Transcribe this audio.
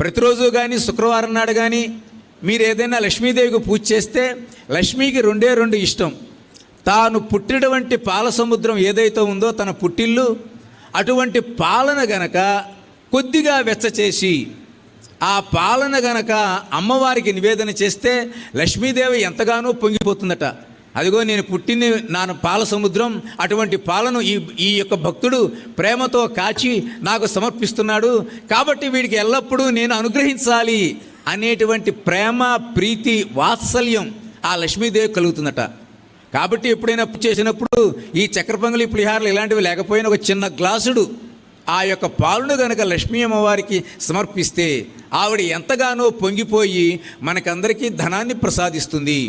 ప్రతిరోజు కానీ శుక్రవారం నాడు కానీ మీరు ఏదైనా లక్ష్మీదేవికి పూజ చేస్తే లక్ష్మీకి రెండే రెండు ఇష్టం. తాను పుట్టినటువంటి పాల సముద్రం ఏదైతే ఉందో తన పుట్టిల్లు, అటువంటి పాలన గనక కొద్దిగా వెచ్చచేసి ఆ పాలన గనక అమ్మవారికి నివేదన చేస్తే లక్ష్మీదేవి ఎంతగానో పొంగిపోతుందట. అదిగో నేను పుట్టిన నాన్న పాల సముద్రం, అటువంటి పాలను ఈ యొక్క భక్తుడు ప్రేమతో కాచి నాకు సమర్పిస్తున్నాడు, కాబట్టి వీడికి ఎల్లప్పుడూ నేను అనుగ్రహించాలి అనేటువంటి ప్రేమ, ప్రీతి, వాత్సల్యం ఆ లక్ష్మీదేవి కలుగుతుందట. కాబట్టి ఎప్పుడైనా చేసినప్పుడు ఈ చక్కెర పొంగలి, పులిహారలు ఇలాంటివి లేకపోయినా ఒక చిన్న గ్లాసుడు ఆ యొక్క పాలను గనక లక్ష్మీ అమ్మవారికి సమర్పిస్తే ఆవిడ ఎంతగానో పొంగిపోయి మనకందరికీ ధనాన్ని ప్రసాదిస్తుంది.